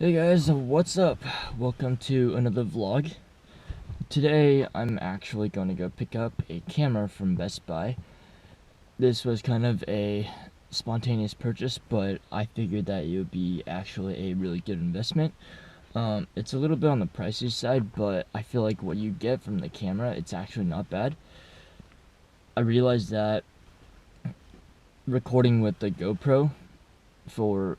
Hey guys, what's up? Welcome to another vlog. Today I'm actually going to go pick up a camera from Best Buy. This was kind of a spontaneous purchase, but I figured that it would be actually a really good investment. It's a little bit on the pricey side, but I feel like what you get from the camera, it's actually not bad. I realized that recording with the GoPro for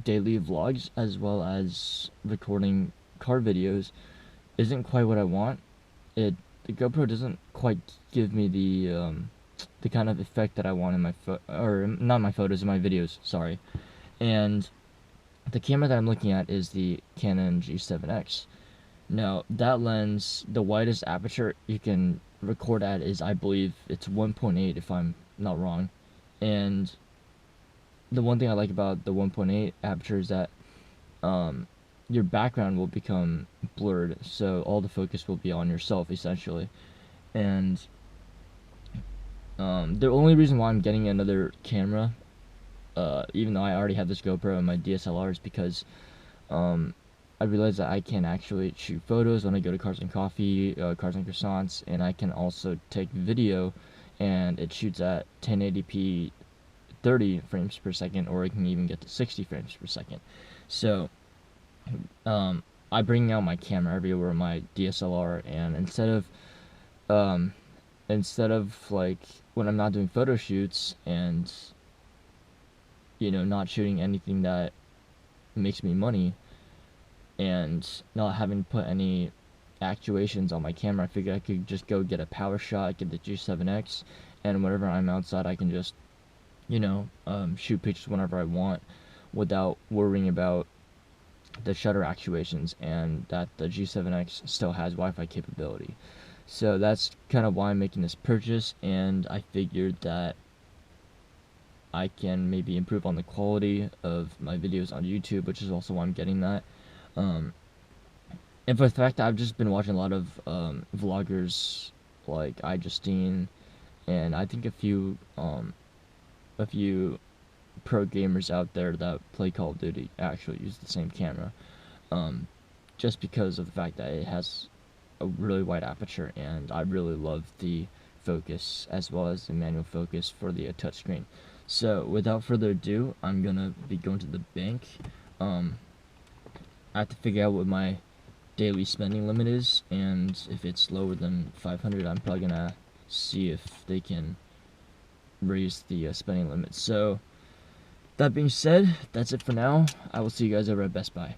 daily vlogs as well as recording car videos isn't quite what I want. The GoPro doesn't quite give me the kind of effect that I want in my not my photos, in my videos, sorry. And the camera that I'm looking at is the Canon G7X. Now, that lens, the widest aperture you can record at is, I believe, it's 1.8 if I'm not wrong. And the one thing I like about the 1.8 aperture is that your background will become blurred, so all the focus will be on yourself essentially. And the only reason why I'm getting another camera, even though I already have this GoPro and my DSLR, is because I realized that I can actually shoot photos when I go to Cars and Coffee, Cars and Croissants, and I can also take video, and it shoots at 1080p 30 frames per second, or it can even get to 60 frames per second. So I bring out my camera everywhere, my DSLR, and instead of like when I'm not doing photo shoots and not shooting anything that makes me money and not having to put any actuations on my camera, I figured I could just go get a power shot, get the G7X, and whenever I'm outside I can just shoot pictures whenever I want without worrying about the shutter actuations, and that the G7X still has Wi-Fi capability. So that's kind of why I'm making this purchase, and I figured that I can maybe improve on the quality of my videos on YouTube, which is also why I'm getting that. And for the fact that I've just been watching a lot of vloggers like iJustine, and I think a few pro gamers out there that play Call of Duty actually use the same camera, just because of the fact that it has a really wide aperture, and I really love the focus as well as the manual focus for the touchscreen. So without further ado, I'm gonna be going to the bank. I have to figure out what my daily spending limit is, and if it's lower than 500, I'm probably gonna see if they can raise the spending limit. So that being said, that's it for now. I will see you guys over at Best Buy.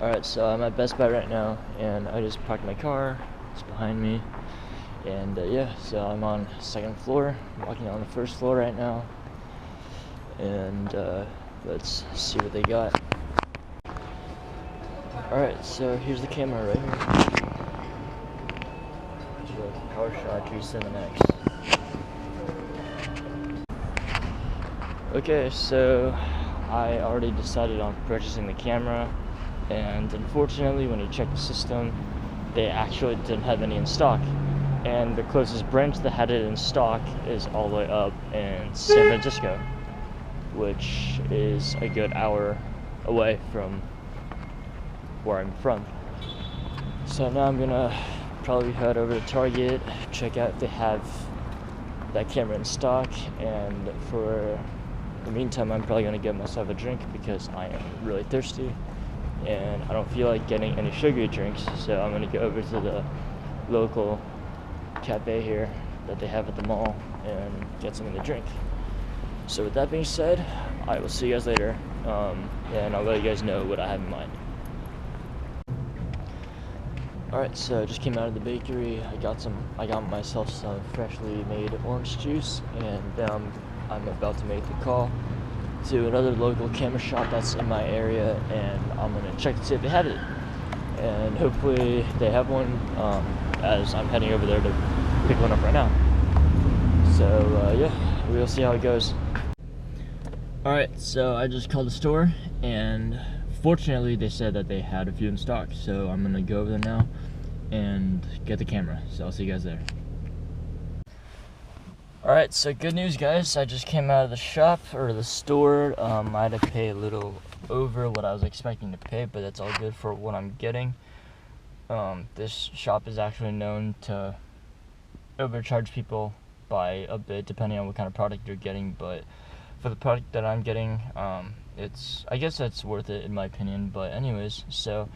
Alright, so I'm at Best Buy right now, and I just parked my car. It's behind me. And yeah, so I'm on the second floor. I'm walking on the first floor right now. And let's see what they got. Alright, so here's the camera right here. PowerShot G7X. Okay, so I already decided on purchasing the camera, and unfortunately when you check the system, they actually didn't have any in stock, and the closest branch that had it in stock is all the way up in San Francisco, which is a good hour away from where I'm from. So now I'm gonna probably head over to Target, check out if they have that camera in stock, and for the meantime I'm probably going to get myself a drink because I am really thirsty and I don't feel like getting any sugary drinks, so I'm going to go over to the local cafe here that they have at the mall and get something to drink. So with that being said, I will see you guys later, and I'll let you guys know what I have in mind. Alright, so I just came out of the bakery. I got myself some freshly made orange juice, and now I'm about to make the call to another local camera shop that's in my area, and I'm gonna check to see if they have it, and hopefully they have one, as I'm heading over there to pick one up right now. So yeah, we'll see how it goes. Alright, so I just called the store, and fortunately they said that they had a few in stock, so I'm gonna go over there now and get the camera. So I'll see you guys there. Alright, so good news, guys. I just came out of the shop, or the store. I had to pay a little over what I was expecting to pay, but that's all good for what I'm getting. This shop is actually known to overcharge people by a bit, depending on what kind of product you're getting, but for the product that I'm getting, I guess that's worth it in my opinion. But anyways, so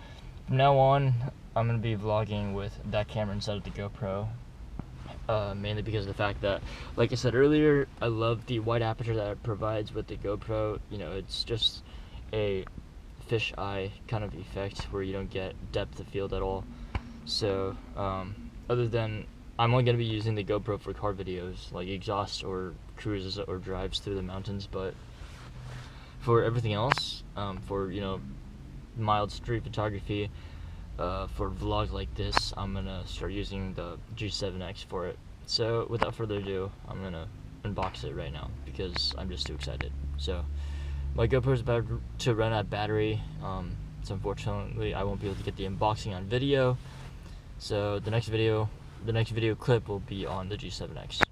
from now on, I'm going to be vlogging with that camera instead of the GoPro. Mainly because of the fact that, like I said earlier, I love the wide aperture that it provides with the GoPro. You know, it's just a fisheye kind of effect where you don't get depth of field at all. So, other than, I'm only going to be using the GoPro for car videos, like exhaust or cruises or drives through the mountains, but for everything else, for, you know, mild street photography, for vlogs like this, I'm gonna start using the G7X for it. So without further ado, I'm gonna unbox it right now because I'm just too excited. So my GoPro is about to run out of battery, so unfortunately I won't be able to get the unboxing on video. So the next video clip will be on the G7X.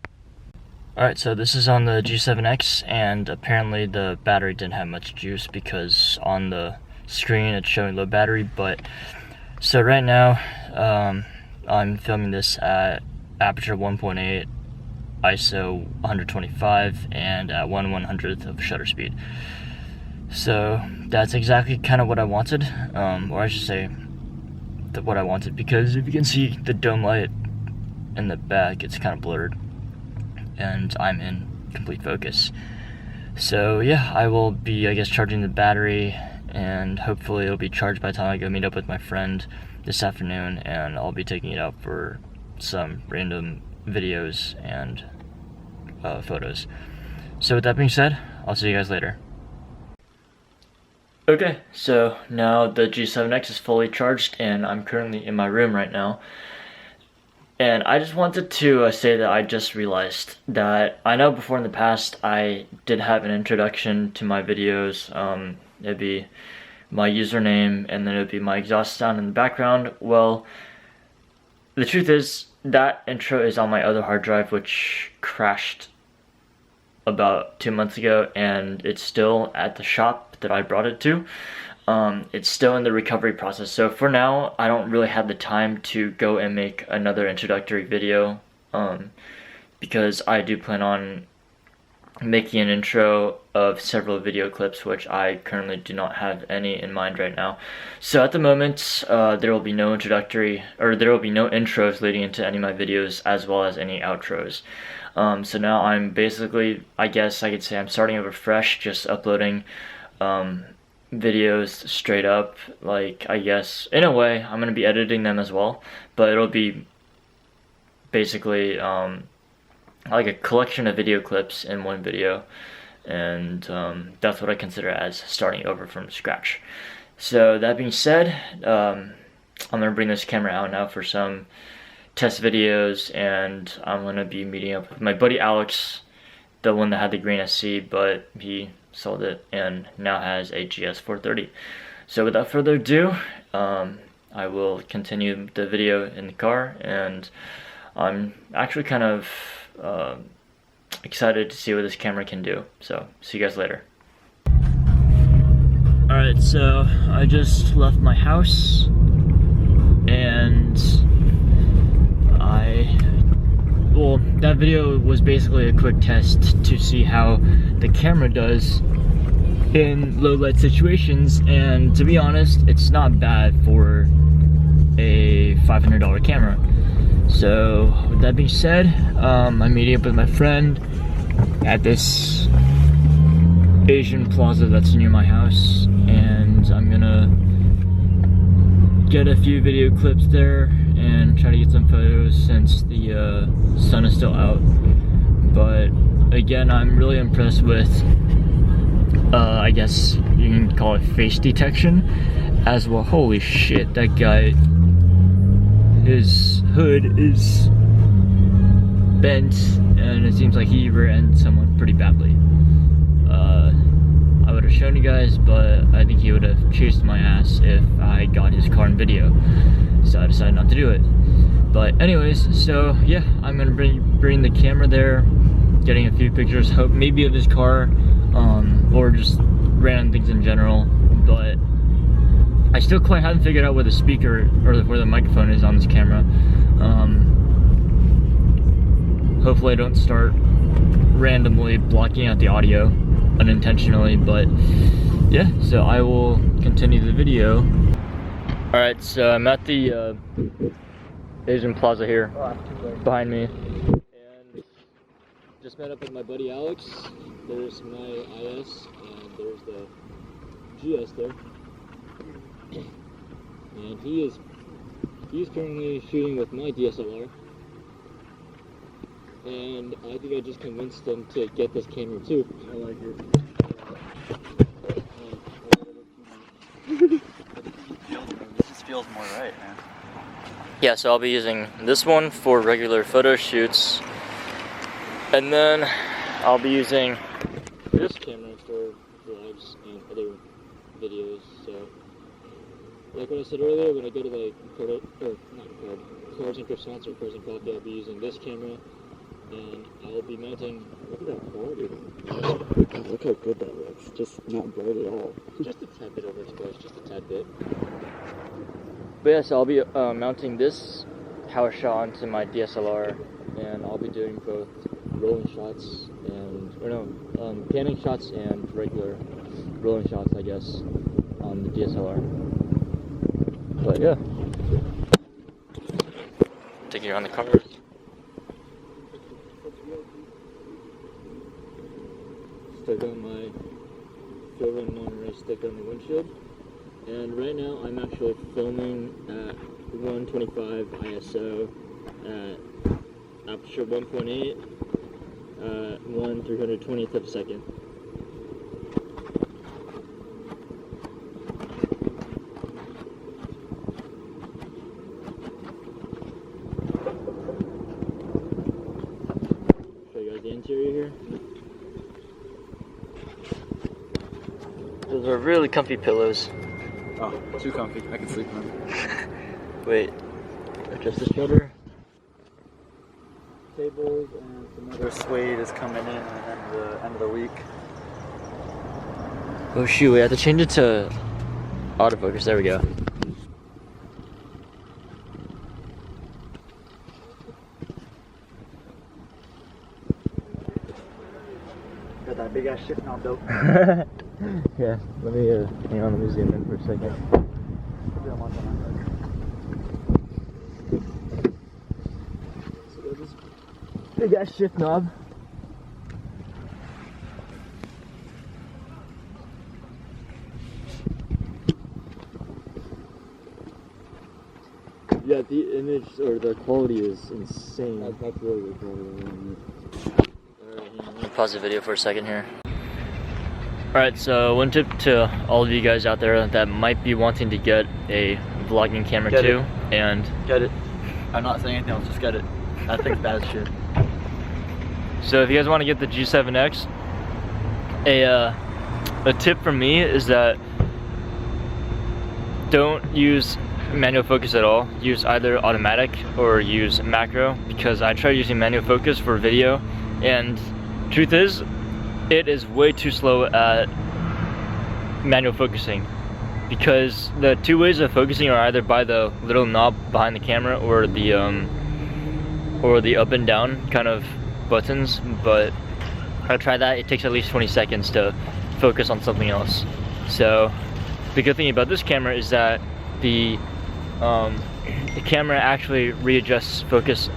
Alright, so this is on the G7X, and apparently the battery didn't have much juice because on the screen it's showing low battery. But so right now, I'm filming this at aperture 1.8, ISO 125, and at 1/100th of shutter speed. So that's exactly kind of what I wanted, or I should say what I wanted, because if you can see the dome light in the back, it's kind of blurred, and I'm in complete focus. So yeah, I will be, I guess, charging the battery, and hopefully it'll be charged by the time I go meet up with my friend this afternoon, and I'll be taking it out for some random videos and photos. So with that being said, I'll see you guys later. Okay, so now the G7X is fully charged, and I'm currently in my room right now. And I just wanted to say that I just realized that I know before in the past I did have an introduction to my videos. It'd be my username, and then it'd be my exhaust sound in the background. Well, the truth is that intro is on my other hard drive, which crashed about 2 months ago, and it's still at the shop that I brought it to. It's still in the recovery process, so for now I don't really have the time to go and make another introductory video, because I do plan on making an intro of several video clips, which I currently do not have any in mind right now. So at the moment, there will be no intros leading into any of my videos, as well as any outros. So now I'm basically, I guess I could say I'm starting over fresh, just uploading videos straight up. Like, I guess in a way I'm going to be editing them as well, but it'll be basically like a collection of video clips in one video, and that's what I consider as starting over from scratch. So that being said, I'm gonna bring this camera out now for some test videos, and I'm gonna be meeting up with my buddy Alex, the one that had the green SC, but he sold it and now has a GS430. So without further ado, I will continue the video in the car, and I'm actually kind of excited to see what this camera can do. So see you guys later. Alright, so I just left my house, and well, that video was basically a quick test to see how the camera does in low light situations, and to be honest, it's not bad for a $500 camera. So with that being said, I'm meeting up with my friend at this Asian plaza that's near my house, and I'm gonna get a few video clips there and try to get some photos since the sun is still out. But again, I'm really impressed with I guess you can call it face detection as well. Holy shit, that guy, his hood is bent, and it seems like he rear-ended someone pretty badly. I would have shown you guys, but I think he would have chased my ass if I got his car in video, so I decided not to do it. But anyways, so yeah, I'm gonna bring the camera there getting a few pictures, hope maybe of his car, or just random things in general. But I still quite haven't figured out where the speaker or where the microphone is on this camera. Hopefully I don't start randomly blocking out the audio unintentionally, but yeah, so I will continue the video. Alright, so I'm at the Asian Plaza here, behind me, and just met up with my buddy Alex. There's my IS, and there's the GS there. And he's currently shooting with my DSLR. And I think I just convinced him to get this camera too. I like it. This just feels more right, man. Yeah, so I'll be using this one for regular photo shoots. And then I'll be using this camera for vlogs and other videos. So, like what I said earlier, when I go to like Cars and Croissants or Cars and Coffee, I'll be using this camera. And I'll be mounting. Look at that quality. God, look how good that looks. Just not bright at all. Just a tad bit overexposed, just a tad bit. But yes, I'll be mounting this power shot onto my DSLR, and I'll be doing both rolling shots and, panning shots and regular rolling shots, I guess, on the DSLR. But yeah. Taking you around the cars. Stuck on my Film Monterey sticker on the windshield, and right now I'm actually filming at 125 ISO at aperture 1.8, 1/320th of a second. Show you guys the interior here. Those are really comfy pillows. Oh, too comfy. I can sleep on them. Wait, adjust the shoulder. Tables and some other suede is coming in at the end of the week. Oh shoot, we have to change it to autofocus. There we go. Got that big ass shift knob though. Yeah, let me hang on, let me zoom in for a second. So there's this big ass shift knob. Yeah, the image or the quality is insane. That's really good quality. Alright, let me pause the video for a second here. Alright, so one tip to all of you guys out there that might be wanting to get a vlogging camera too, and get it. I'm not saying anything else, just get it. That thing's bad as shit. So if you guys want to get the G7X, a tip from me is that don't use manual focus at all. Use either automatic or use macro, because I tried using manual focus for video, and truth is, it is way too slow at manual focusing, because the two ways of focusing are either by the little knob behind the camera or the up and down kind of buttons. But I tried that, it takes at least 20 seconds to focus on something else. So the good thing about this camera is that the camera actually readjusts focus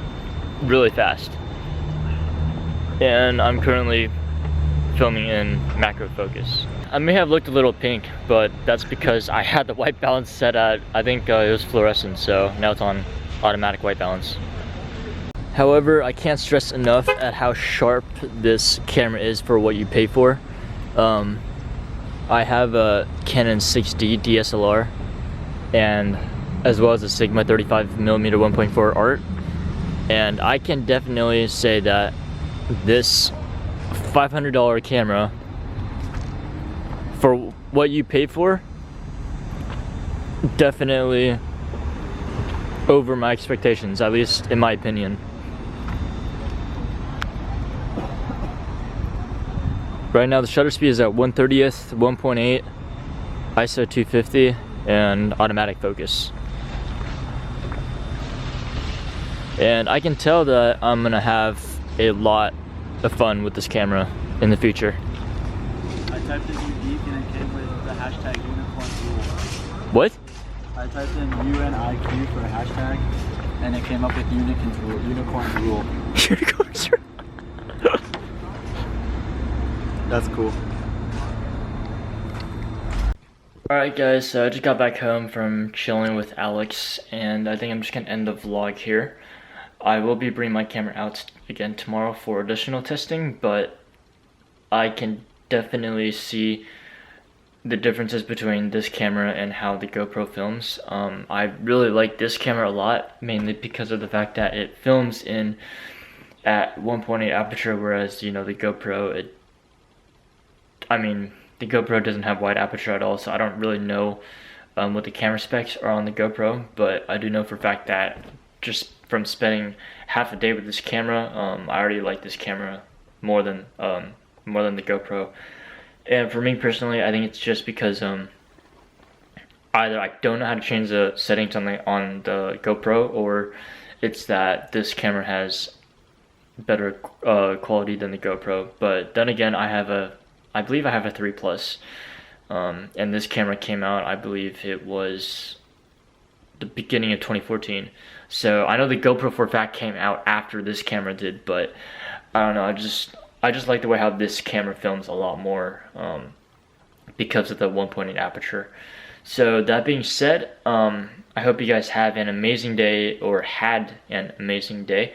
really fast, and I'm currently filming in macro focus. I may have looked a little pink, but that's because I had the white balance set at, I think it was fluorescent, so now it's on automatic white balance. However, I can't stress enough at how sharp this camera is for what you pay for. I have a Canon 6D DSLR, and as well as a Sigma 35mm 1.4 art, and I can definitely say that this $500 camera, for what you pay for, definitely over my expectations, at least in my opinion. Right now the shutter speed is at 1/30th, 1.8, ISO 250, and automatic focus. And I can tell that I'm gonna have a lot of fun with this camera in the future. I typed in unique and it came with the hashtag unicorn rule. What? I typed in UNIQ for a hashtag and it came up with unicorn rule. Unicorns. That's cool. Alright guys, so I just got back home from chilling with Alex, and I think I'm just gonna end the vlog here. I will be bringing my camera out again tomorrow for additional testing, but I can definitely see the differences between this camera and how the GoPro films. I really like this camera a lot, mainly because of the fact that it films in at 1.8 aperture, whereas the GoPro, the GoPro doesn't have wide aperture at all, so I don't really know what the camera specs are on the GoPro, but I do know for a fact that just from spending half a day with this camera, I already like this camera more than the GoPro. And for me personally, I think it's just because either I don't know how to change the settings on the GoPro, or it's that this camera has better quality than the GoPro. But then again, I believe I have a 3 Plus, and this camera came out, I believe it was the beginning of 2014. So I know the GoPro for a fact came out after this camera did, but I don't know, I just like the way how this camera films a lot more because of the 1.8 aperture. So that being said, I hope you guys have an amazing day, or had an amazing day.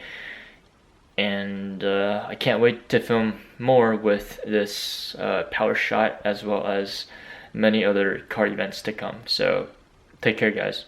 And I can't wait to film more with this power shot, as well as many other car events to come. So take care, guys.